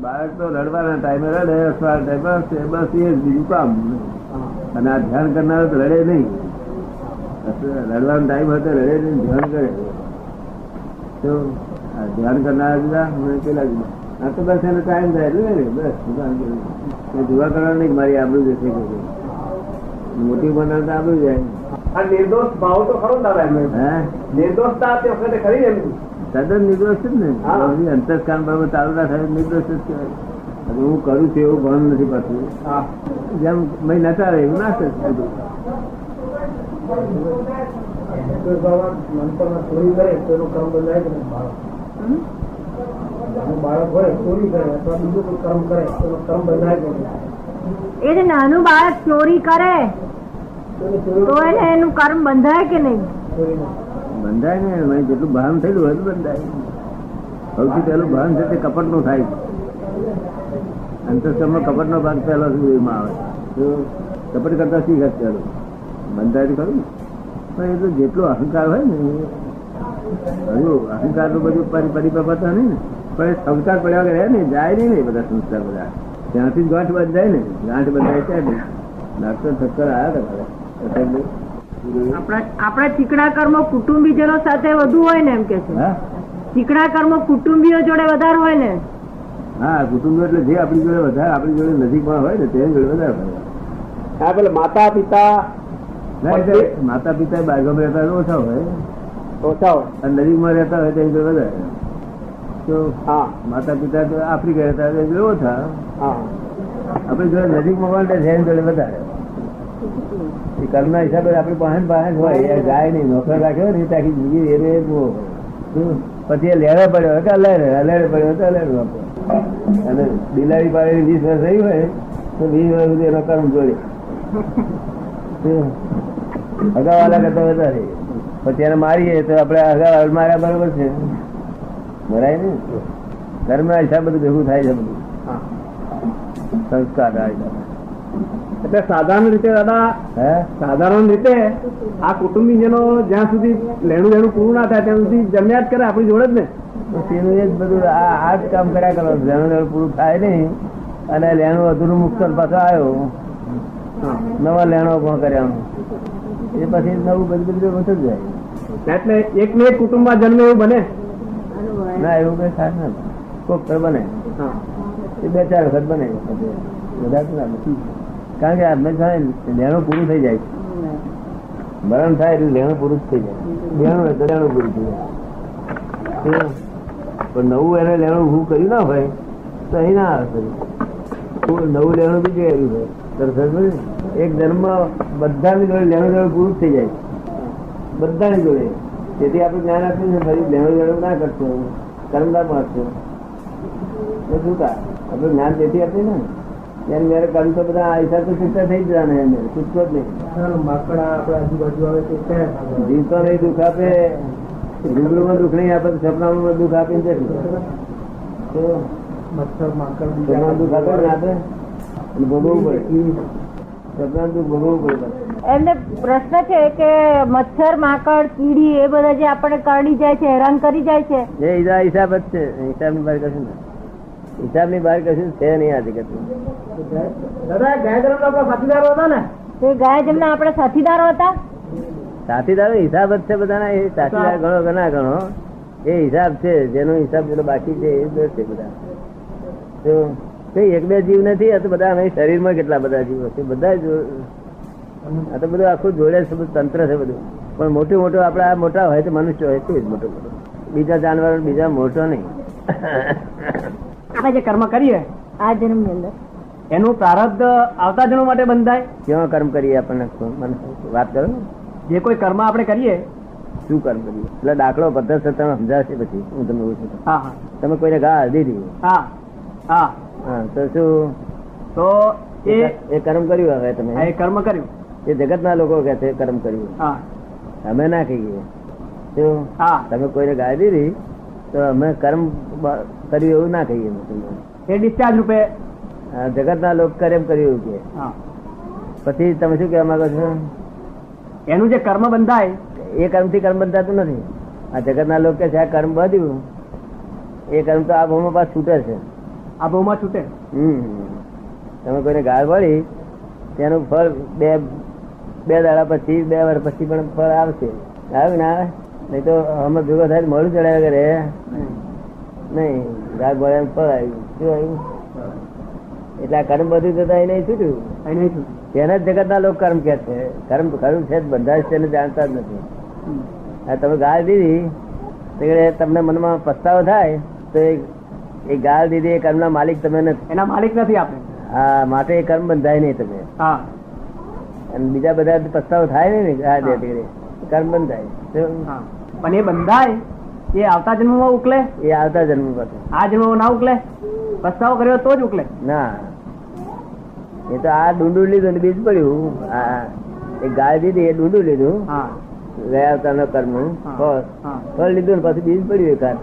બાળક તો રડવાના ટાઈમે રડે, અથવા ટાઈમે બસ એ જ બીજું કામ. અને આ ધ્યાન કરનાર તો રડે નહીં. રડવાનો ટાઈમ હતો રડે નહીં, ધ્યાન કરે. તો ધ્યાન કરનાર જુદા, પેલા જુદા. આ તો બસ એનો ટાઈમ થાય એટલે બસ જોવા કરવાનું નહીં. મારી આબરૂ જશે મોટી બનાવ તો આબરૂ જાય. નિર્દોષ ભાવ તો ખરો દાદા એમ. હે નિર્દોષતા તે વખતે ખરી એમ. તદ્દન નિર્દોષ જ ને. અંતસ્કાન બાબત ચાલુ ના થાય નિર્દોષ જ કહેવાય. હું કરું છું એવું ભાન નથી પાછું. જેમ મેં નચાવે એવું ના છે. ચોરી કરે તો એનું કર્મ બંધાય કે બાળક હોય ચોરી કરે અથવા બીજું કોઈ કર્મ કરે તો એનું કર્મ બંધાય કે એ જે નાનું બાળક ચોરી કરે તો એનું કર્મ બંધાય કે નહીં? બંધાય ને. જેટલું ભાન થયેલું હોય તો બંધાય. સૌથી પહેલું ભાન છે તે કપટ નું થાય છે. અંતસ્કરમાં કપટ નો ભાગ પહેલો સુધીમાં આવે તો કપટ કરતા શીખ ચાલો બંધાય તો ખરું. પણ એ તો જેટલો અહંકાર હોય ને હજુ અહંકાર નું બધું પરિપક્વતા નહીં ને. પણ એ સંસ્કાર પડ્યા વગર ને જાય નહીં ને બધા સંસ્કાર બધા ત્યાંથી જ ગાંઠ બંધાય ને. ગાંઠ બંધાય ત્યાં નહીં. ડાક્ટર ચક્કર આવ્યા હતા આપણા ચીકણા કર્મો કુટુંબીજનો સાથે વધુ હોય ને એમ કે છે. ચીકણા કર્મો કુટુંબીઓ જોડે વધારે હોય ને. હા, કુટુંબીઓ એટલે જે આપણી જોડે વધારે આપણી જોડે નજીકમાં હોય ને તેની જોડે વધારે હોય. હા, પેલા માતા પિતા માતા પિતા બાજુમાં રહેતા ઓછા હોય અને નજીકમાં રહેતા હોય તેની જોડે વધારે. તો માતા પિતા તો આફ્રિકા રહેતા હોય તેની જોડે ઓછા. આપણી જોડે નજીકમાં હોય તેની જોડે વધારે. કર્મના હિસાબે આપણી પાસે હોય. ગાય નહીં નોકર રાખ્યો ને ત્યાંથી જિંદગી પછી એ લેવા પડ્યો કે અલેડે પડ્યો તો અલેડે વાપરો. અને બિલાડી પાડેલી 20 વર્ષ રહી હોય તો 20 વર્ષ સુધી એનો કર્મ જોડે અગાવાલા કરતા વધારે. પછી એને મારીએ તો આપડે અગાવાલ માર્યા બરોબર છે, મરાય ને. કર્મના હિસાબ બધું ભેગું થાય છે બધું સંસ્કાર. એટલે સાધારણ રીતે દાદા સાધારણ રીતે આ કુટુંબીજનો જ્યાં સુધી લેણું પૂરું ના થાય ત્યાં સુધી જમ્યા જ કરે આપણી જોડે જ ને. એનું એ જ બધું આ જ કામ કર્યા કરવાનું. લેણું પૂરું થાય નહીં અને લેણું અધૂરું મુક્ત પાછો આવ્યો નવા લેણો પણ કર્યા એ પછી નવું બધું બધું જાય. એટલે એક ને એક કુટુંબમાં જન્મે એવું બને ના? એવું કઈ થાય ને. કોક બને એ 2-4 વખત બને, બધા ના નથી. કારણ કે હંમેશા લેણું પૂરું થઈ જાય. મરણ થાય એટલે લેણું પૂરું જ થઈ જાય. લેણું એટલે લેણું પૂરું થઈ જાય. પણ નવું એને લેણું ઉભું કર્યું ના હોય તો અહીં ના આવે. નવું લેણું બી કર્યું હોય તરત એક જન્મ બધાની જોડે લેણું પૂરું જ થઈ જાય બધાની જોડે. તેથી આપણે જ્ઞાન આપ્યું છે ફરી લેણું ના કરશો, કર્મદાર મારશો શું કા આપણે જ્ઞાન તેથી આપ્યું ને. ત્યારે મેરે કર્મ તો બધા આ હિસાબ તો છૂટા થઈ જતા ને એને છૂટતો જ નહીં. માકડા આપડે આજુબાજુ આવે જીવતો નહીં દુઃખ આપે, રૂબરૂમાં દુઃખ નહીં આપે, સપનામાં દુઃખ આપીને જશે. મચ્છર માકડ દુઃખ આપે ને આપે ભોગવવું પડે. સપના દુઃખ ભોગવવું પડે. એમને પ્રશ્ન છે કે મચ્છર માકડ કીડી એ બધા જે આપણે કરડી જાય છે, હેરાન કરી જાય છે, એ હિસાબ જ છે. હિસાબની બહાર કશું ને. હિસાબની બહાર કશું છે નહીં. આજે કશું દાદા ગાય જન્મ આપણા સાથીદારો હતા ને, તે ગાય જમના આપણા સાથીદારો હતા. સાથીદારો હિસાબ જ છે બધાના. એ સાથીદાર ગણો ઘણા ગણો એ હિસાબ છે. જેનો હિસાબ પેલો બાકી છે એ જ છે બધા. તો કઈ 1-2 જીવ નથી. આ તો બધા અમે શરીરમાં કેટલા બધા જીવો છે. બધા આ તો બધું આખું જોડે છે, બધું તંત્ર છે બધું. પણ મોટું મોટું આપડા મોટા હોય તો મનુષ્ય હોય તે જ મોટો મોટો. બીજા જાનવર બીજા મોટો નહીં. આપણે જે કર્મ કરીએ આ જન્મ ની અંદર એનું પ્રારબ્ધ આવતા જન્મ માટે બંધાય. કેવા કર્મ કરીએ આપણને વાત કરો. જે કોઈ કર્મ આપણે કરીએ શું કર્મ કરીએ એટલે દાખલો પદ્ધતિ તમે સમજાશે પછી હું તમને પૂછું. હા હા તમે કોઈને ઘા દીધી હા હા હા તો શું તો એ કર્મ કર્યું. હવે તમે એ કર્મ કર્યું એ જગત ના લોકો કે છે કર્મ કર્યું. હા અમે ના કહીએ. શું હા તમે કોઈને ગાય દીધી તો અમે કર્મ કર્યું એવું ના કહીએ. એ ડિસ્ચાર્જ રૂપે જગત ના લોકો કર્મ કર્યું કે પછી તમે શું કહેવા માંગો છો? એનું જે કર્મ બંધાય એ કર્મ થી કર્મ બંધાતું નથી. આ જગત ના લોકો કે છે આ કર્મ બાંધ્યું એ કર્મ તો આ ભૂમિ પાસ છૂટે છે. આ ભાવમાં છૂટે. તમે કોઈને ગાળ પડી તેનું ફળ બે દાડા પછી 2 વર્ષ પછી પણ ફળ આવશે. આવે ને આવે નહીં તો અમે ભેગો થાય મોડું ચડાવ્યા કરે નહીં. ગાળ પડે ફળ આવ્યું. શું આવ્યું? એટલે આ કર્મ બધું જતા એ નહીં છૂટ્યું. તેના જ જગત ના લોકો કર્મ કે છે. કર્મ ખરું છે બંધાય છે જાણતા જ નથી. તમે ગાળ દીધી તમને મનમાં પસ્તાવો થાય તો એ ગાળ દીધી એ કર્મ ના માલિક તમે નથી. એના માલિક નથી આપણે. હા, માટે એ કર્મ બંધાય નહીં તમે. હા, અને બીજા બધા પસ્તાવો થાય ને ગાળ દે કર્મ બંધાય. પણ એ બંધાય એ આવતા જન્મમાં ઉકલે. એ આવતા જન્મ પાસે. આ જન્મમાં ના ઉકલે. પસ્તાવો કર્યો તો જ ઉકલે. ના, એ તો આ ડુંડું લીધું બીજ પડ્યું. એ ગાળ દીધી એ ડુંડું લીધું. ગયા અવતારનો કર્મ ફળ લીધું ને પછી બીજ પડ્યું એકાદ.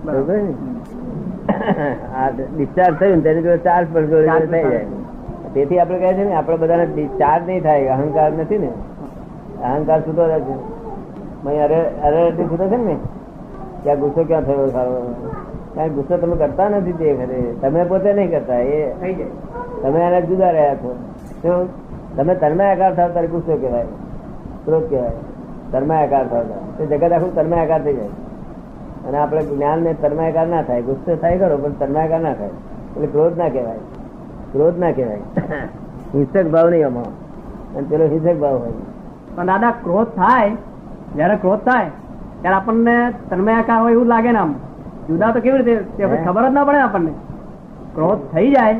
બરોબર ને? આ ડિસ્ચાર્જ થયું ને તેની જોડે ચાર્જ પણ જોડે થઈ જાય. તેથી આપડે કહે છે ને આપડે બધાને ડિસ્ચાર્જ નહીં થાય. અહંકાર નથી ને. અહંકાર છૂટો રહે છે. અરે છૂટો છે ને ત્યાં ગુસ્સો ક્યાં થયો સારો? કારણ ગુસ્સો તમે કરતા નથી. તે ખરે તમે પોતે નહીં કરતા. એ થઈ જાય. તમે એના જુદા રહ્યા છો. શું તમે તન્મયાકાર થાવ ત્યારે ગુસ્સો કહેવાય, ક્રોધ કહેવાય. તન્મયાકાર થાવ તે જગત આખું તન્મયાકાર થઈ જાય. અને આપણે જ્ઞાન ને તન્મયાકાર ના થાય. ગુસ્સો થાય ખરો પણ તન્મયાકાર ના થાય. એટલે ક્રોધ ના કહેવાય. ક્રોધ ના કહેવાય. હિંસક ભાવ નહીં આમાં. અને પેલો હિંસક ભાવ હોય. પણ દાદા ક્રોધ થાય, જયારે ક્રોધ થાય ત્યારે આપણને તન્મયાકાર હોય એવું લાગે ને. આમ જુદા તો કેવી રીતે ખબર જ ના પડે આપણને. ક્રોધ થઈ જાય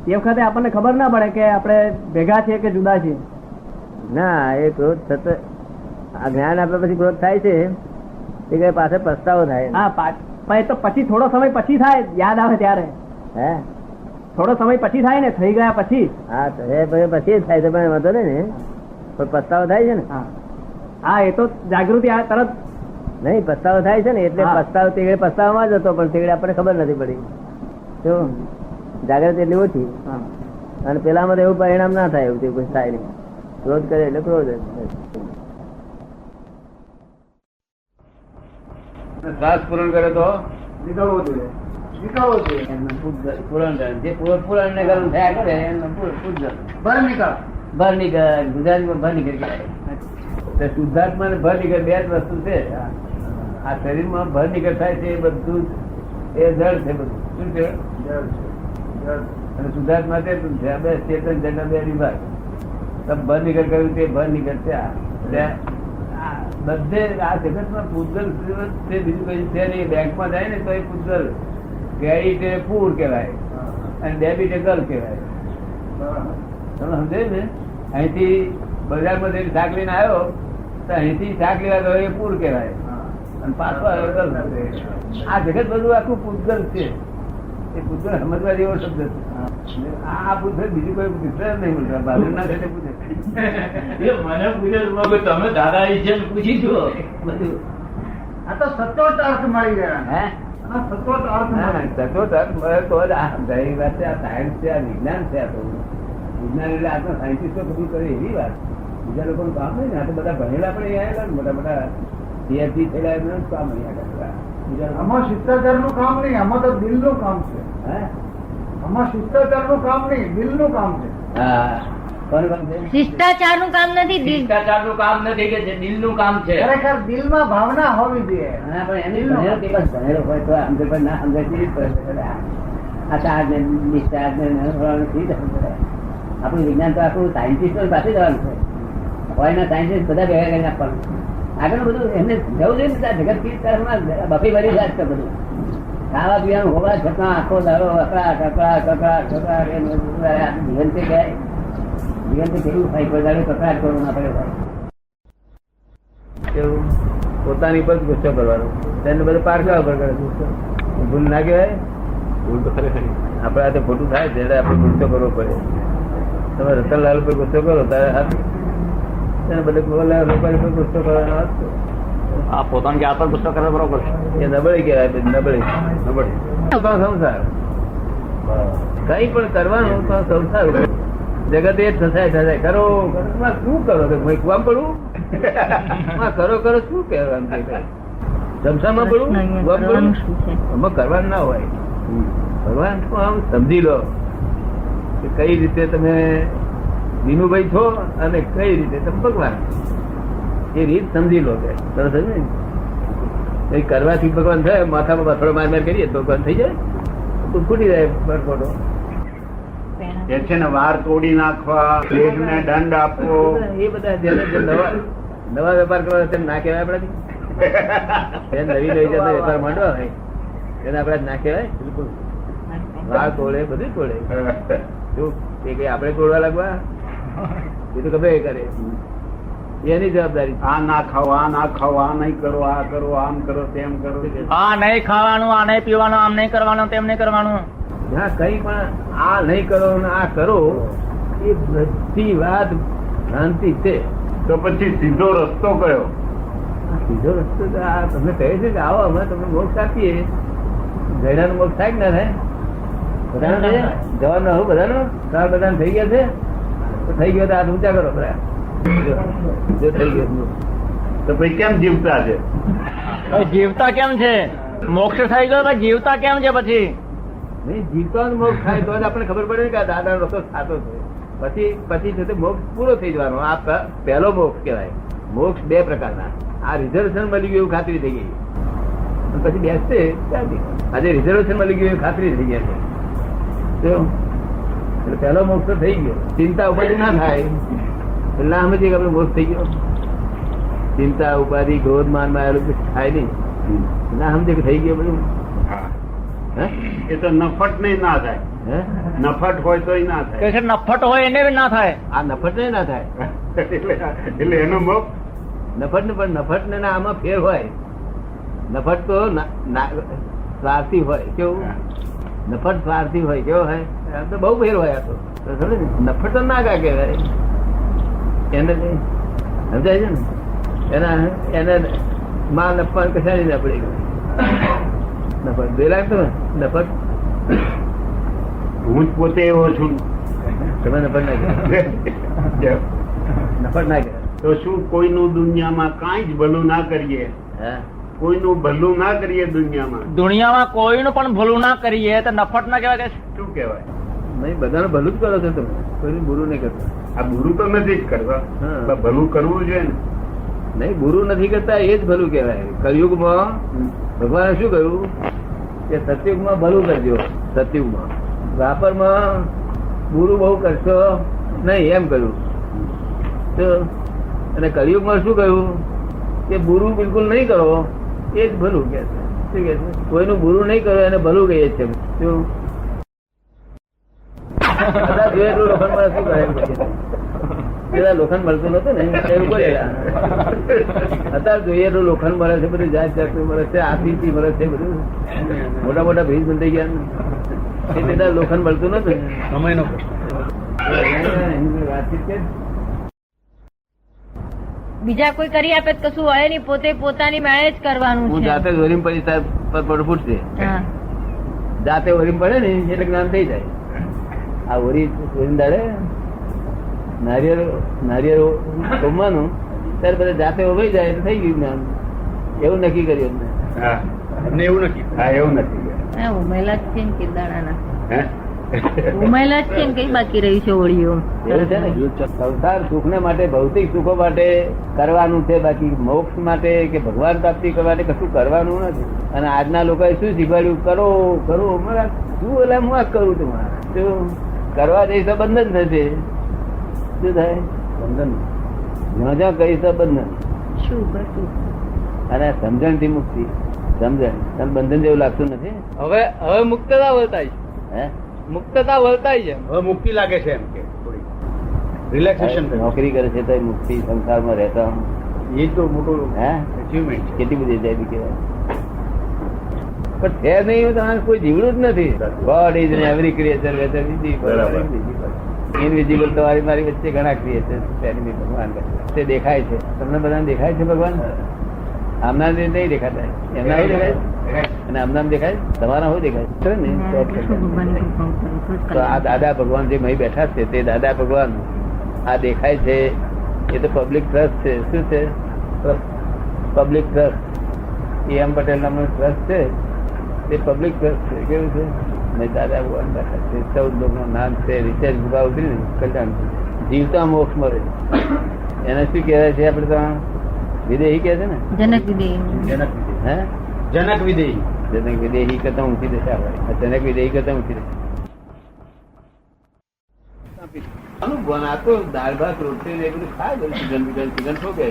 તે વખતે આપણને ખબર ના પડે કે આપણે ભેગા છીએ કે જુદા છીએ. ના, એ ક્રોધ થતો આ જ્ઞાન આપડે પછી ક્રોધ થાય છે એ પાસે પસ્તાવો થાય. હા, પણ એ તો પછી થોડો સમય પછી થાય. યાદ આવે ત્યારે. હે, થોડો સમય પછી થાય ને, થઈ ગયા પછી. હા, તો એ પછી થાય તો પણ વાંધો નહીં ને. પણ પસ્તાવો થાય છે ને. હા, એ તો જાગૃતિ તરત નહીં. પસ્તાવો થાય છે ને એટલે પસ્તાવો તે પસ્તાવામાં જ હતો પણ તે આપણને ખબર નથી પડી. તો જાગૃતિ એટલી ઓછી. અને પેલામાં તો એવું પરિણામ ના થાય. એવું કોઈ થાય નહીં. ક્રોધ કરે એટલે ક્રોધ. શ્વાસ પૂરણ કરે તો નીકળવો જોઈએ. પૂરણ જે પૂરણ ને ગરમ થયા કરે ભર નીકળ. ગુજરાતીમાં ભર નીકળ કહેવાય. શુદ્ધાત્મા ને ભર નીકળ બે જ વસ્તુ છે. આ શરીરમાં ભર નીકળ થાય છે એ બધું એ જળ છે. બધું શું છે? અને શુદ્ધાત્મા તે બે ચેતન જન્મ બે વિભાગ. ભર નીકળ કર્યું તે ભર નીકળ છે. બધે આ જગત માં પૂતગલ છે. બીજું કઈ છે નહીં. બેંકમાં જાય ને તો એ પૂતગલ, ક્રેડિટ એ પૂર કહેવાય અને ડેબિટ એ ગલ કહેવાય. તમે સમજે ને? અહીંથી બજારમાં જઈને શાક લઈને આવ્યો તો અહીંથી શાક લેવા ગયો એ પૂર કહેવાય અને પાછો આવ્યો ગલ. આ જગત બધું આખું પૂતગલ છે. એ પૂતગલ સમજવા જેવો શબ્દ છે. આ પૂછે બીજું કોઈ પૂછે નહીં મળતા. બાજુ ના સાથે પૂછે. મને પૂછે તમે દાદા છે પૂછી જો બધું. આ તો સચોટ અર્થ મળી ગયા. હે, સચોટ અર્થ સચોટ અર્થ મળે તો જ આ ગઈ વાત છે. આ સાયન્સ છે, આ વિજ્ઞાન છે. આ તો વિજ્ઞાન એટલે આટલા સાયન્ટિસ્ટો બધું કરે એવી વાત. બીજા લોકોનું કામ નહીં ને. આ તો બધા ભણેલા પણ અહીંયા આવેલા ને. મોટા મોટા PhD થયેલા એમનું કામ અહીંયા કરતા. આમાં શિષ્ટાચાર નું કામ નહીં. આમાં તો દિલ નું કામ છે. હે, આમાં શિષ્ટાચાર નું કામ નહીં, દિલ નું કામ છે. હા, કોનું કામ છે? શિષ્ટાચાર નું કામ નથી, શિષ્ટાચાર નું કામ નથી કે દિલ નું કામ છે. ખરેખર દિલ માં ભાવના હોવી જોઈએ. હા, પણ એની ભણેલો હોય તો સમજે પણ ના સમજાય કેવી પડે. આ ચાર્જ ને ડિસ્ચાર્જ ને આપણું વિજ્ઞાન તો આખું સાયન્ટિસ્ટો પાસે જવાનું છે. હોય ના સાયન્ટિસ્ટ બધા ભેગા કરીને આપવાનું. આગળ બધું એમને જવું જોઈએ ને. જગત કી તરફમાં બફી ભરી જાય છે બધું. ખાવા પીવાનું હોવા છતાં આખો દાડો અકળા કકડા કકડા કકડા જીવન થી ગયા. જીવન થી કેવું થાય? કોઈ દાડો કકડાટ કરવું ના પડે. એવું પોતાની પર ગુસ્સો કરવાનો. તેને બધું પારકા ઉપર કરે ગુસ્સો. ભૂલ ના કહેવાય. ભૂલ તો ખરેખર આપડે આ ખોટું થાય ત્યારે આપણે ગુસ્સો કરવો પડે. તમે રતનલાલ ઉપર ગુસ્સો કરો ત્યારે તેને બધે ગુસ્સો કરવાનો. આ પોતાની જાત પર ગુસ્સો કરે બરોબર છે. એ નબળી કહેવાય. નબળી સંસાર કઈ પણ કરવાનું તો સંસાર. જગત એ જ થસાય કરો. શું કરો? કુવામાં પડવું? કરો કરો શું કહેવાનું? સંસારમાં પડવું? આમાં કરવાનું ના હોય. ભગવાન આમ સમજી લો કે કઈ રીતે તમે વિનુભાઈ છો અને કઈ રીતે તમે ભગવાન, એ રીત સમજી લો. કે સરસ ને કઈ કરવાથી ભગવાન થાય, માથામાં બથડો માર માર કરીએ તો ભગવાન થઈ જાય, તો ફૂટી જાય પરપોટો. કે છે ને વાર તોડી નાખવા, પ્લેટને દંડ આપવો, એ બધા જેને જે નવા વેપાર કરવા તેને ના કહેવાય આપણાથી. નવી નવી જતા વેપાર માંડવા હોય એને આપડે ના કહેવાય. બિલકુલ વાર તોડે, બધું તોડે. શું એ કઈ આપડે તોડવા લાગવા? એ તો ગમે કરે, એની જવાબદારી. આ ના ખાઓ, આ ના ખાઓ, આ નહીં કરો, આ કરો, આમ કરો, તેમ કરો. આ નહીં ખાવાનું, આ નહીં પીવાનું, આમ નહીં કરવાનું, તેમ નહીં કરવાનું. હા, કઈ પણ આ નહીં કરો ને આ કરો, એ બધી વાત ભ્રાંતિ છે. તો પછી સીધો રસ્તો કયો? સીધો રસ્તો તો આ તમને કહે છે કે આવો અમે તમને મોક્ષ આપીએ. ગયડાનો મોક્ષ થાય કે ના થાય? બધાનો જવાબ ના હું બધાનો સાર બધાને થઈ ગયા છે. તો થઈ ગયો તો હાથ ઊંચા કરો બધા. જો થઈ ગયો તો પછી કેમ જીવતા છે? જીવતા કેમ છે? મોક્ષ થઈ ગયો જીવતા કેમ છે? પછી નહીં, જીવતો મોક્ષ થાય તો આપણે ખબર પડે કે આ દાદા રસ્તો સાચો છે. પછી છે તે મોક્ષ પૂરો થઈ જવાનો. આ પહેલો મોક્ષ કહેવાય. મોક્ષ બે પ્રકારના. આ રિઝર્વેશન મળી ગયું એવું ખાતરી થઈ ગઈ, પછી બેસશે આજે રિઝર્વેશન મળી ગયું એવું ખાતરી થઈ ગયા છે. એટલે પહેલો મોક્ષ તો થઈ ગયો. ચિંતા ઉપાધિ ના થાય એટલે ના સમજીએ કે આપણે મોક્ષ થઈ ગયો. ચિંતા ઉપાધિ ક્રોધ માન માં આવેલું થાય નહીં, ના સમજે કે થઈ ગયો બધું. એ તો નફટ નહીં ના થાય. નફટ હોય તો ના થાય. નફટ હોય એને ના થાય. આ નફટ ને ના થાય. એટલે એનો મોક્ષ નફટ ને પણ નફટ ને આમાં ફેર હોય. નફટ તો સ્વાર્થી હોય. કેવું? નફટ સ્વાર્થી હોય. કેવો હોય? આમ તો બહુ ફેર હોય. આ તો નફટ તો ના કા કહેવાય. એને સમજાય છે ને? એને માં નફા કશાની ના પડી ગયું. નફટ બે લાગતો નફટ. હું જ પોતે એવો છું. તમે નફટ ના કહેવાય. નફટ ના કહેવાય. તો શું કોઈનું દુનિયામાં કાંઈ જ ભલું ના કરીએ? કોઈનું ભલું ના કરીએ દુનિયામાં કોઈનું પણ ભલું ના કરીએ તો નફટ ના કહેવાય? શું કહેવાય? નહીં, બધાનું ભલું જ કરો છો તમે, કોઈનું બુરું નહીં કરતા. આ બુરું તો નથી જ કરવા, ભલું કરવું જોઈએ ને. નહીં, બુરું નથી કરતા એ જ ભલું કહેવાય. કલયુગમાં ભગવાને શું કહ્યું કે સતયુગમાં ભલું કરજો. સતયુગમાં, દ્વાપરમાં બુરું બહુ કરશો નહીં એમ કહ્યું. તો અને કલયુગમાં શું કહ્યું કે બુરું બિલકુલ નહીં કરો, એ જ ભલું કે છે. શું કે છે? કોઈનું બુરું નહીં કરો એને ભલું કહીએ છે. શું જોઈએ એટલું લોખંડ મળે શું કરે? પેલા લોખંડ મળતું નતું ને એવું બોલેલા. અત્યારે જોઈએ એટલું લોખંડ મળે છે, બધું જાત જાતનું મળે છે, આથી મળે છે, બધું મોટા મોટા બ્રિજ બંધાઈ ગયા. એ પેલા લોખંડ મળતું નતું. સમયનો વાતચીત છે. બીજા કોઈ કરી આપે કશું હોય નહીં, પોતે પોતાની મેળે જ કરવાનું. હું જાતે જ ઓરીમ પડી પર ફૂટશે. જાતે ઓરીમ પડે ને એટલે જ્ઞાન થઈ જાય. આ ઓરી દાડે નારિયેળ જમવાનું ત્યારે બધા જાતે ઉભાઈ જાય એટલે થઈ ગયું જ્ઞાન. એવું નક્કી કર્યું એમને. એવું નક્કી? હા, એવું નક્કી. ઉમેલા જ છે ને કિરદાણા ઉમેલા જ છે ને કઈ બાકી રહી છે ઓળીઓ. એવું છે ને, સંસાર સુખ ને માટે, ભૌતિક સુખો માટે કરવાનું છે, બાકી મોક્ષ માટે કે ભગવાન પ્રાપ્તિ કરવા માટે કશું કરવાનું નથી. અને આજના લોકોએ શું શીખવાડ્યું? કરો કરો. શું એટલે હું આ કરું તમારે શું કરવા જઈશ બંધન થશે. શું થાય? બંધન. જ્યાં જ્યાં કહીશ બંધન. શું કરશું? અને સમજણ થી મુક્તિ. સમજણ તને બંધન જેવું લાગતું નથી. હવે મુક્તતા વર્તાય છે. મુક્તતા વર્તાય છે. હવે મુક્તિ લાગે છે એમ કે થોડી રિલેક્સેશન. નોકરી કરે છે તો મુક્તિ, સંસારમાં રહેતા એ તો મોટું અચીવમેન્ટ. કેટલી બધી જાય કહેવાય. પણ છે નહીં, તમારે કોઈ જીવડું જ નથી. God is in every creature, whether invisible. તમારી મારી વચ્ચે ઘણા ક્રિએચર ભગવાન તે દેખાય છે. તમને બધાને દેખાય છે ભગવાન? આમના નહીં દેખાતા, એમના શું દેખાય અને આમનામ દેખાય? તમારા શું દેખાય ને? તો આ દાદા ભગવાન જે મહી બેઠા છે તે દાદા ભગવાન આ દેખાય છે. એ તો પબ્લિક ટ્રસ્ટ છે. શું છે? Public trust. એમ પટેલ નામનો ટ્રસ્ટ છે. તે પબ્લિક પ્લેસ છે. કેવું છે? નહીં દાદા ભગવાન દાખલ છે. 14 લોકનું નામ છે. રિચાર્જ ગુફા ઉતરી ને કલ્યાણ જીવતા મોક્ષ મળે. એને શું કહેવાય છે? આપડે તો વિદેહી કે છે ને, જનક વિદેહી. હે જનક વિદેહી. જનક વિદેહી કરતા ઊંચી દશા હોય. જનક વિદેહી કરતા ઊંચી દશા. આ તો દાળ ભાત રોટલી ને એ બધું ખાય બધું. ચિકન ઠોકે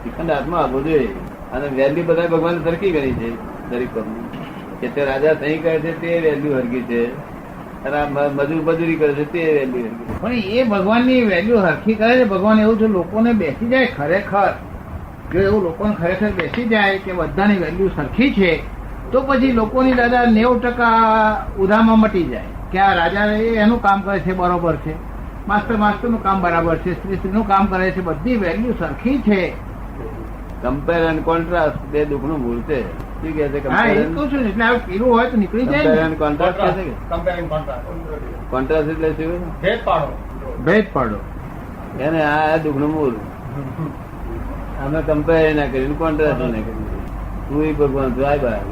ચિકન હાથમાં આપવો જોઈએ. અને વેલ્યુ બધા ભગવાન સરખી કરી છે દરેક પગની. કે તે રાજા સહી કરે છે તે વેલ્યુ હરકી છે, અને મજૂરી કરે છે તે વેલ્યુ હરકી છે. પણ એ ભગવાનની વેલ્યુ હરખી કરે છે. ભગવાન એવું છે લોકોને બેસી જાય ખરેખર, જો એવું લોકોને ખરેખર બેસી જાય કે બધાની વેલ્યુ સરખી છે, તો પછી લોકોની દાદા 90% ઉધામાં મટી જાય કે આ રાજા એનું કામ કરે છે બરોબર છે, માસ્ટર નું કામ બરાબર છે, સ્ત્રી નું કામ કરે છે, બધી વેલ્યુ સરખી છે. કમ્પેર એન્ડ કોન્ટ્રાસ્ટ બે દુઃખનું મૂળ છે. શું કહે છે? હા, એ તો શું એટલે આ પીરું હોય તો નીકળી જાય. કમ્પેર એન્ડ કોન્ટ્રાસ્ટ કહે છે કે કોન્ટ્રાસ્ટ એટલે શું? ભેદ પાડો. એને આ દુઃખનું મૂળ. અમે કમ્પેર ના કર્યું, કોન્ટ્રાસ્ટ ના કર્યું. તું ભગવાન છું, આ બહાર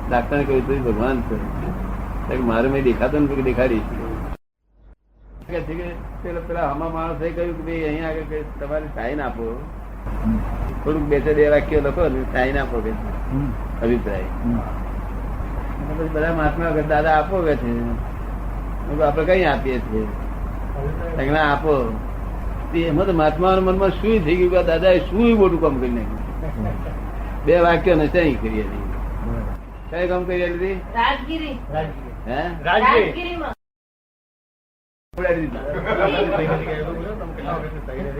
ડાક્ટર કહ્યું તું ભગવાન છે. મારું મેં દેખાતો ને દેખાડીશ. પેલા હમા માણસે કહ્યું કે ભાઈ અહીંયા આગળ તમારે સાઈન આપો, થોડુંક 2 વાક્યો લખો સાઈન આપો કે અભિપ્રાય. પછી બધા મહાત્મા દાદા આપો કે છે. આપડે કઈ આપીએ છીએ? આપો. એમાં તો મહાત્મા મનમાં શું થઈ ગયું કે દાદા એ શું મોટું કામ કરી નાખ્યું? 2 વાક્યો ને સહી કરી હતી. કઈ કામ કરી હતી? રાજગીરી. હે રાજગીરીમાં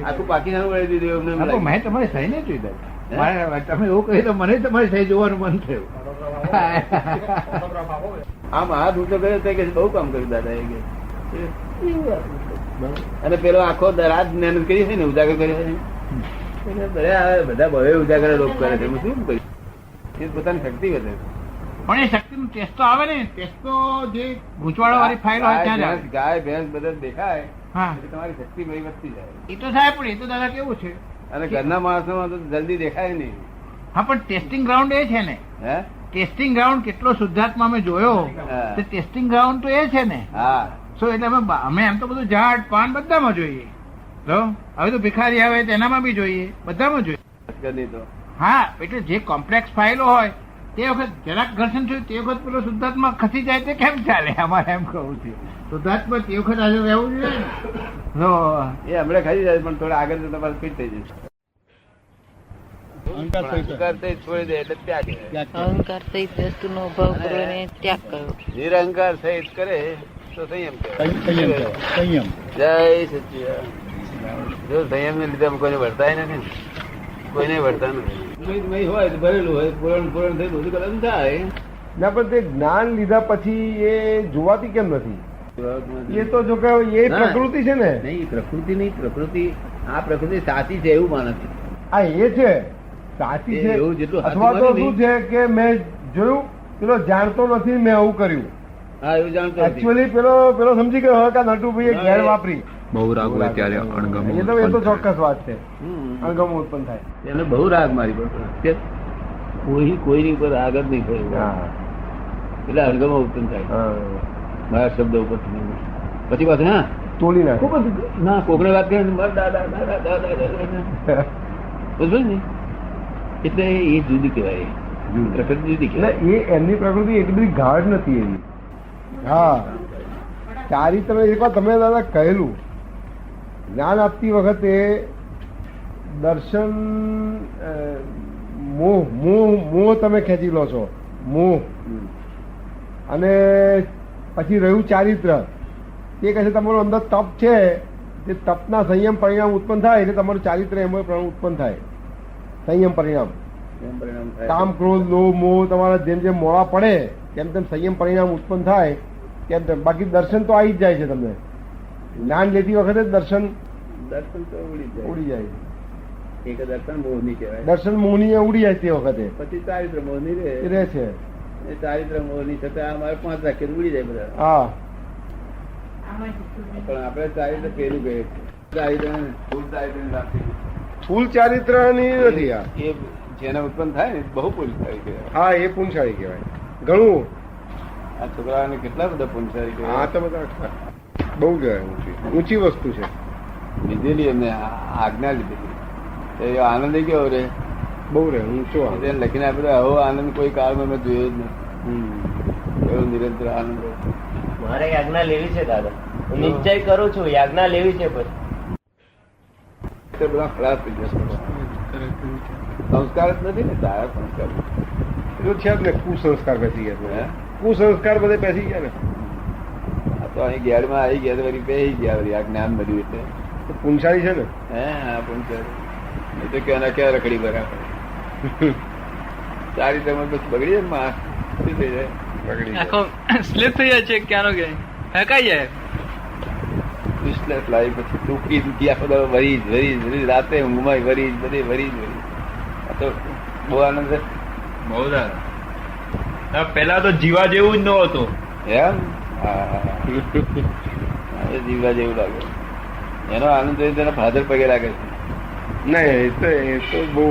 આખું પાકિસ્તાન વળી દીધું. મેં તમારી સહી નહીં જોઈ. તમે એવું કહ્યું તો મને તમારી સહી જોવાનું મન થયું. આમ હાથ ઊંચો કર્યો તો કે બહુ કામ કર્યું દાદા એ કે. અને પેલો આખો રાત મહેનત કરી છે ને, ઉજાગર કર્યો છે. બધા બહુ ઉજાગર લોક કરે છે. શું કર્યું? એ પોતાની શક્તિ વધે. પણ એ શક્તિ નો ટેસ્ટ તો આવે ને. ટેસ્ટ તો જે ગૂંચવાડો વાળી ફાઇલ હોય ત્યાં જ આવે. ગાય ભેંસ બધા દેખાય હા, તમારી શક્તિ બધી વધતી જાય. એ તો થાય. પણ એ તો દાદા કેવું છે, અને ઘરના માણસો તો જલ્દી દેખાય નહીં. હા, પણ ટેસ્ટિંગ ગ્રાઉન્ડ એ છે ને. હે ટેસ્ટિંગ ગ્રાઉન્ડ કેટલો શુદ્ધાત્મા અમે જોયો. તે ટેસ્ટિંગ ગ્રાઉન્ડ તો એ છે ને. હા. એટલે અમે એમ તો બધું ઝાડ પાન બધામાં જોઈએ. હવે તો ભિખારી આવે તેનામાં બી જોઈએ, બધામાં જોઈએ. હા, એટલે જે કોમ્પ્લેક્સ ફાઇલો હોય તે વખત જરાક ઘર્ષણ થયું તે વખત પેલો શુદ્ધાત્મા ખસી જાય તે કેમ ચાલે? અમારે એમ કહું છે શુદ્ધાત્મા તે વખત આજે રહેવું જોઈએ ને. એ હમણાં ખસી જાય પણ થોડા આગળ તમારે ફિટ થઈ જશે. અહંકાર છોડી દે એટલે ત્યાગ. અહંકાર સહિત વસ્તુનો અભાવ કરો અને ત્યાગ કરો. નિરહંકાર સહિત કરે તો સંયમ કહેવાય. સંયમ. જય સચિદાનંદ. જો સંયમ ને લીધે કોઈને વર્તાય નથી, કોઈને વર્તા નથી. હોય તો ભરેલું હોય, પૂરણ થઈ બધું કલમ થાય ના. પણ તે જ્ઞાન લીધા પછી એ જોવાતી કેમ નથી? એ તો જો કે એ પ્રકૃતિ છે ને. નહીં, પ્રકૃતિ નહીં. પ્રકૃતિ આ પ્રકૃતિ સાચી છે એવું માને છે. આ એ છે સાચી છે એવું જેટલું અથવા તો શું છે કે મેં જોયું પેલો જાણતો નથી મેં આવું કર્યું. હા, એવું જાણતો એકચ્યુઅલી પેલો સમજી ગયો કે નટુભાઈ ઘેર વાપરી બહુ રાગ હોય ત્યારે અણગમ. એ તો ચોક્કસ વાત છે. અણગમ ઉત્પન્ન થાય. એને બહુ રાગ મારી પર કોઈની ઉપર રાગ જ નહીં થયો એટલે અણગમ ઉત્પન્ન થાય મારા શબ્દ ઉપર. પછી પાછું હા તોડી નાખે. ના, કોકને વાત કરે ને એટલે એ જુદી કહેવાય. પ્રકૃતિ જુદી કહેવાય. એ એમની પ્રકૃતિ એટલી બધી ગાઢ નથી એવી. હા, ચારિત્ર એકવાર તમે દાદા કહેલું જ્ઞાન આપતી વખતે દર્શન મોહ તમે ખેંચી લો છો, મોહ. અને પછી રહ્યું ચારિત્ર. તે કહે છે તમારું અંદર તપ છે, તે તપના સંયમ પરિણામ ઉત્પન્ન થાય એટલે તમારું ચારિત્ર એમાં ઉત્પન્ન થાય. સંયમ પરિણામ. કામ, ક્રોધ, લોભ, મોહ તમારા જેમ જેમ મોડા પડે તેમ તેમ સંયમ પરિણામ ઉત્પન્ન થાય કેમ તેમ. બાકી દર્શન તો આવી જ જાય છે તમને. જ્ઞાન લેતી વખતે દર્શન તો ઉડી જાય. એક દર્શન મોહની કહેવાય. દર્શન મોહની ઉડી જાય તે વખતે. પછી ચારિત્ર મોહની રહે છે. એ ચારિત્ર મોહની છતાં અમારે 5 વાક્ય ઉડી જાય બધા. હા, પણ આપણે ચારિત્ર પેલું કહીએ ચારિત્ર ફૂલ ચારિત્ર ફૂલ ચારિત્ર ની નથી. એ જેને ઉત્પન્ન થાય ને બહુ પુરુષાળી કહેવાય. હા, એ પુણ્યશાળી કહેવાય. ઘણું આ છોકરાઓને કેટલા બધા પુનસારી હા તો બધા બહુ કહેવાય ઊંચી વસ્તુ છે. લીધેલી એમને આજ્ઞા લીધેલી એ આનંદ કેવો રે બહુ રે ઊંચો તેને લખીને આપે આવો આનંદ કોઈ કાળમાં મેં જોયો જ નથી. એવો નિરંતર આનંદ. મારે યાજ્ઞા લેવી છે દાદા, હું નિશ્ચય કરું છું યાજ્ઞા લેવી છે. પછી બધા ખરાબ થઈ જશે. સંસ્કાર જ નથી ને તારા સંસ્કાર એટલું છે જ ને. કુસંસ્કાર બેસી ગયા, કુસંસ્કાર બધે બેસી ગયા ને. આ તો અહીં ગેરમાં આવી ગયા વળી બેસી ગયા વળી આ જ્ઞાન મળ્યું એટલે પુંસારી છે ને. હા પુનસારી. એ તો ક્યાં ક્યાં રખડી બરાબર સારી તમે બસ બગડી જાય માં થઈ જાય આખો સ્લીપ થઈ જાય છે ક્યાંનો કે ફેંકાઈ જાય. યુઝલેસ લાઈફ પછી દુખી દુખી આખો દાડો વરી જ રાતે ઊંઘમાં વરી બધે વરી જ આ તો બહુ આનંદ છે. બહુ દાદા પેલા તો જીવા જેવું જ ન હતું એમ. હા જીવવા જેવું લાગે. એનો આનંદ જોઈને તેના ફાધર પગે લાગે છે. નહીં એ તો બહુ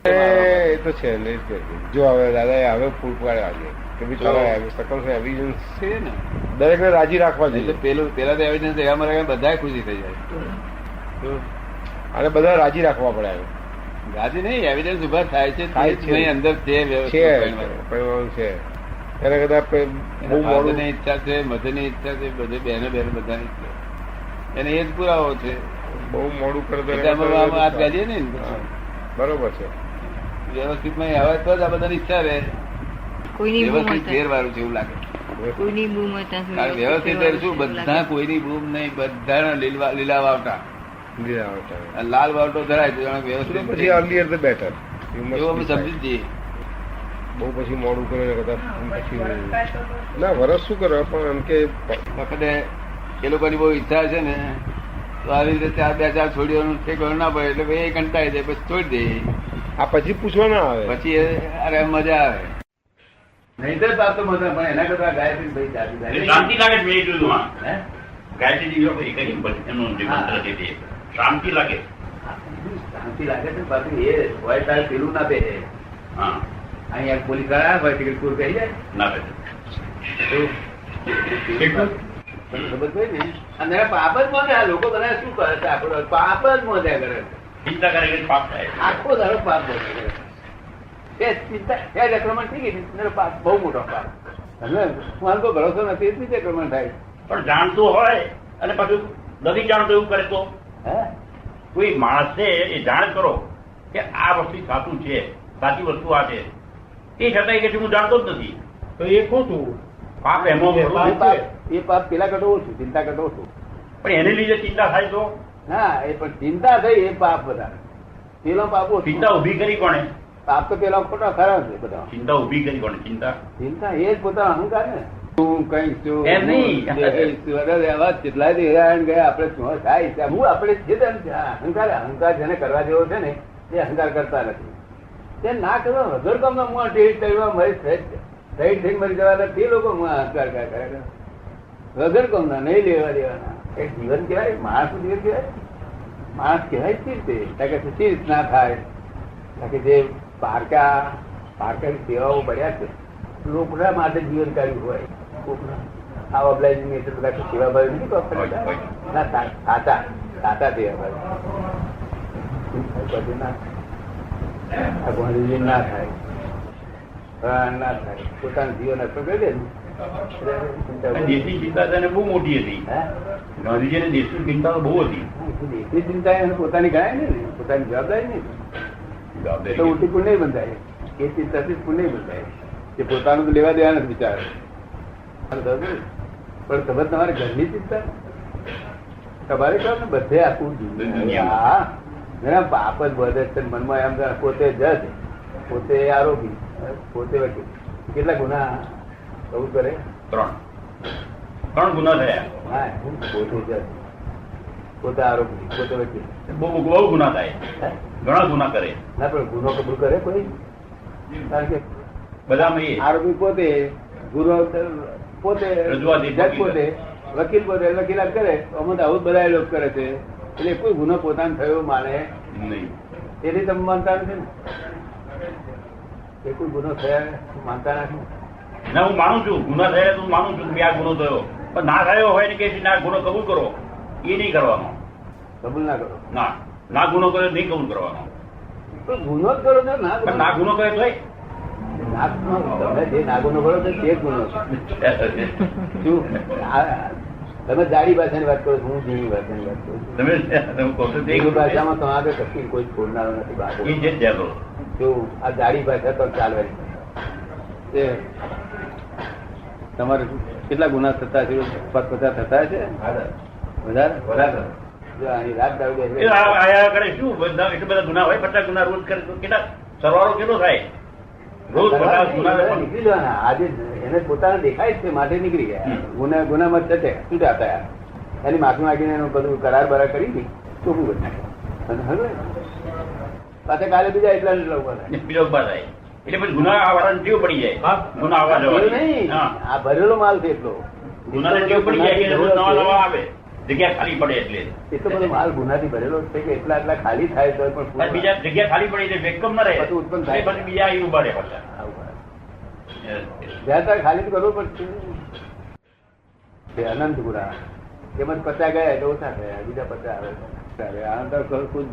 એ તો છે ને. જો હવે દાદા હવે ફૂલ પાડે આજે કે ભી તારા સકલ એવિડન્સ છે ને દરેક ને રાજી રાખવા એટલે જોઈએ. પેલા તો એવિડન્સ એમાં બધા ખુશી થઈ જાય. અને બધા રાજી રાખવા પડે. રાજી નહીં એવિડન્સ ઉભા થાય છે અંદર છે એને કદાચ બહુ મોડું ની ઈચ્છા છે, મધરની ઈચ્છા છે, બધે બહેનો બધાની ઈચ્છા એને એ જ પુરાવો છે. બહુ મોડું કરે હાથ ગાડીએ ને બરોબર છે. વ્યવસ્થિત માં આવે તો જ આ બધાની ઈચ્છા રહે. વ્યવસ્થિત ફેર વાળું છે એવું લાગે. વ્યવસ્થિત શું બધા કોઈની બૂમ નહીં, બધા લીલા વાવટા લાલ વાવટો ધરાય તો વ્યવસ્થિત પછી અર્લીયર ધ બેટર એવું અમે સમજી જઈએ. બહુ પછી મોડું કરે કદાચ પછી ના વરસ શું કરે પણ એમ કે વખતે એ લોકોની બહુ ઈચ્છા છે ને તો આવી રીતે બે ચાર છોડીઓનું ઠેકાણું ના પડે એટલે એ કંટાળી જાય પછી છોડી દે. આ પછી પૂછવા ના આવે પછી અરે મજા આવે નહીં તો મજા પણ એના કરતા ગાયત્રી ભાઈ શાંતિ લાગે છે. મેં જોયું ગાયત્રી શાંતિ લાગે. શાંતિ લાગે છે પાછું એ હોય તારે પેલું ના બે. હા અહીંયા પોલીસ કરાયા હોય ટિકિટ પૂર કહી જાય ના અને પાપ જ મોજે. આ લોકો બધા શું કરે છે આપડે પાપ જ મોજા કરે છે. ચિંતા કરે પાપ થાય. આખો દાડો પાપ મોજા કરે છે. ચિંતા આક્રમણ થઈ ગઈ પાપ બહુ મોટો પાપ. મારો કોઈ ભરોસો નથી એ જ આક્રમણ થાય. પણ જાણતું હોય અને પાછું નથી જાણતું એવું કરે તો હે કોઈ માણસ છે એ જાણ કરો કે આ વસ્તુ સાચું છે, સાચી વસ્તુ આ છે, એ છતાં કે હું જાણતો જ નથી તો એ ખોટું પાપ એમાં એ પાપ પેલા કરતો ઓછું, ચિંતા કરતો ઓછું. પણ એને લીધે ચિંતા થાય તો હા એ પણ ચિંતા થઈ એ પાપ વધારે. પેલો પાપ ઓછું. ચિંતા ઉભી કરી કોને? પાપ તો પેલા ખોટા ખરા છે બધા. ચિંતા ઉભી કરી કોને? ચિંતા ચિંતા એ જ પોતાનો અહંકાર ને. હું કઈ છું એમ નહીં. કેટલાય હેરાન ગયા આપડે શું થાય હું આપડે અહંકાર અહંકાર જેને કરવા જેવો છે ને એ અહંકાર કરતા નથી. તે ના કરવા વગર કામ હું ટેસ્ટ કરવા મરી થઈ મરી જવાના તે લોકો અહંકાર કરે વગર કામ ના નહીં લેવા દેવાના. એ જીવન કહેવાય? માણસ નું જીવન કહેવાય? માણસ કહેવાય ચીજ ચીજ ના થાય. જે પારકા સેવાઓ પડ્યા છે લોકોના માટે જીવન કાઢ્યું હોય. આ અબલાઈ બધા સેવા ભાવ નથી સાચા સેવા ભાવ ના થાય ના થાય. પોતાનું જીવન અર્પણ કરી દે ને. દેશની ચિંતા તેને બહુ મોટી હતી. ગાંધીજીને દેશની ચિંતા બહુ હતી. દેશની ચિંતા એને પોતાની ગણાય ને, પોતાની જવાબદારી નહીં. તો ઉલટી પુણ્ય નહીં બંધાય. એ ચિંતાથી પુણ્ય નહીં બંધાય. એ પોતાનું તો લેવા દેવા નથી વિચાર. પણ તમે તમારે ઘરની ચિંતા તમારે કહો ને બધે આખું પાપ જ બધે છે મનમાં. એમ પોતે જજ, પોતે આરોપી, પોતે વકીલ. કેટલા ગુના બહુ કરે? 3 ગુના થયા. હા પોતે જજ, પોતે આરોપી, પોતે વકીલ. બહુ ગુના થાય, ઘણા ગુના કરે. ના પણ ગુનો કબૂલ કરે કોઈ? કારણ કે બધામાં આરોપી પોતે, ગુનો પોતે, જજ પોતે, વકીલ પોતે વકીલાત કરે. અમુક આવું બધા લોકો કરે છે. એટલે કોઈ ગુનો પોતાનો થયો માને નહીં. તેથી તમે માનતા નથી ને? એ કોઈ ગુનો થયા માનતા નથી. ના હું માનું છું ગુના થયા તો હું માનું છું કે આ ગુનો થયો, પણ ના થયો હોય ને કે ના ગુનો કબૂલ કરો એ નહીં કરવાનો. કબૂલ ના કરો. ના ગુનો કર્યો નહીં કબૂલ કરવાનો. તો ગુનો જ કરો છો ના, પણ ના ગુનો કર્યો તોય તમે જે ના ગુનો કરો છો તે જ ગુનો છે. શું તમે જાડી ભાષાની વાત કરો છો, હું ઝીણી ભાષાની વાત કરું છું. તમે ભાષામાં તો આગળ કશું કોઈ છોડનારો નથી. એ જે શું આ જાડી ભાષા તો ચાલવાની. તમારે કેટલા ગુના થતા છે? 50 થતા છે વધારે. જો આની રાત દારૂ આયા કરે શું એટલા બધા ગુના હોય? 50 ગુના રોજ કરે તો કેટલા સરવાળો કેટલો થાય? રોજ 50 ગુના નીકળી જવાના. આજે એને પોતાને દેખાય છે માટે નીકળી ગયા. ગુનામાં છટે છૂટા થયા. એની માફી માંગીને એનું બધું કરાર બરાર કરી ચોખ્ખું કરી નાખ્યું. પાછા કાલે બીજા એટલા બીજા ઉભા થાય એટલે પછી ગુના આવવાની ટેવ પડી જાય. ગુના આવવા જવાની નહીં, આ ભરેલો માલ છે એટલો. ગુના ટેવ પડી જાય કે રોજ નવા નવા આવે, જગ્યા ખાલી પડે એટલે. એટલો બધો માલ ગુનાથી ભરેલો છે કે એટલા ખાલી થાય તો પણ બીજા જગ્યા ખાલી પડી એટલે વેકમ ન રહે, બધું ઉત્પન્ન થાય. પછી બીજા આવી ઉભા રહે પાછા. જ્યાં ત્યાં ખાલી કરવું પડશે. અનંત ગુના એમ જ 50 ગયા એટલે ઓછા થયા, બીજા 50 આવે. આનંદ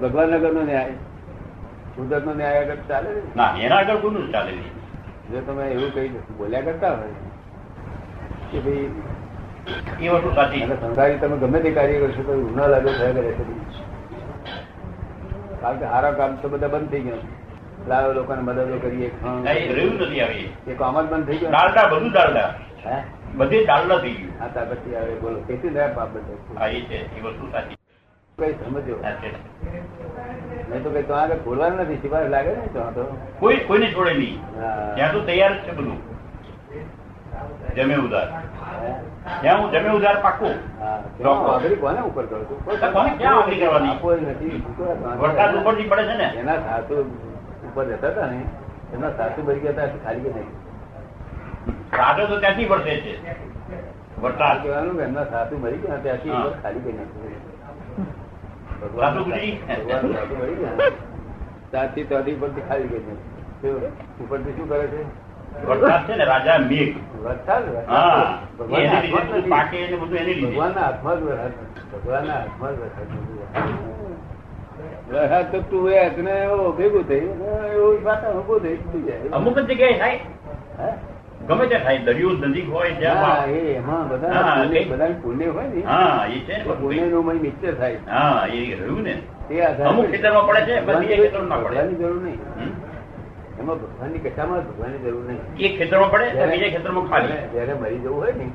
ભગવાન નગર નો ન્યાય, કુદરત નો ન્યાય આગળ ચાલે ને? ના, એના આગળ કોનું ચાલે નહીં. જો તમે એવું કઈ બોલ્યા કરતા હોય કે ભાઈ એ વસ્તુ સાચી. સંસારી તમે ગમે તે કાર્ય કરશો તો ગુના લાગ્યો થયા કરે છે. કારણ કે સારા કામ તો બધા બંધ થઈ ગયા. લાવો લોકોને મદદો કરીએ, રહ્યું નથી આવી. એ કામ જ બંધ થઈ ગયો. ડાલડા બધું ડાલડા, હે બધી ડાલડા થઈ ગયું. હા ત્યાર પછી આવે બોલો કેટલી રહ્યા પાપ બધે. હા એ છે, એ વસ્તુ સાચી. કઈ સમજો નહીં તો કઈ તો આગળ બોલવાનું નથી. સિવાય લાગે ને તો કોઈને છોડે નહીં. ત્યાં તો તૈયાર જ છે બધું. જમે ઉધાર, ત્યાં હું જમે ઉધાર પાકું. કોને ઉપર કરું છું? કોને ક્યાં આગળ કરવાની? આપો નથી. વરસાદ ઉપરથી પડે છે ને. એના સાસુ ઉપર રહેતા હતા ને, એમના સાસુ ભરી ગયા હતા ખાલી કે નહીં. રાતો તો ત્યાંથી વરસે છે વરસાદ. કહેવાનું કે એમના સાસુ મરી ગયા ત્યાંથી ખાલી કરી નાખ્યું. સાસુ ગુજરી ત્યાંથી ઉપરથી ખાલી કરી નાખ્યું. ઉપરથી શું કરે છે? વરસાદ છે ને રાજા મેઘ. વરસાદ પાકે ને બધું એની લીધે. ભગવાનના હાથમાં જ વરસાદ. ભગવાનના હાથમાં જ વરસાદ. વરસાદ તો તું ભેગું થયું એવું વાતા ઉભું થઈ જાય. અમુક જ જગ્યાએ થાય, ગમે ત્યાં થાય. દરિયો નજીક હોય ત્યાં એમાં બધા પુણ્ય હોય ને. હા એ છે, પુણ્ય નું મય નિશ્ચય થાય. હા એ રહ્યું ને. તે આધારે અમુક ખેતરમાં પડે છે, બીજા ખેતરમાં ના પડે. ભગવાનની જરૂર નહીં. એમાં ભગવાનની કશામાં ભગવાનની જરૂર નહીં. એક ખેતરમાં પડે, બીજા ખેતરમાં ખાલી. જયારે મરી જવું હોય ને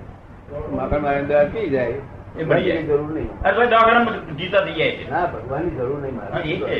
માખણ મારી દવા પી જાય એ મરી જાય. જરૂર નહીં. દવાખાનામાં જીતા થઈ જાય છે. ના ભગવાનની જરૂર નહીં હા, મારે. એ છે.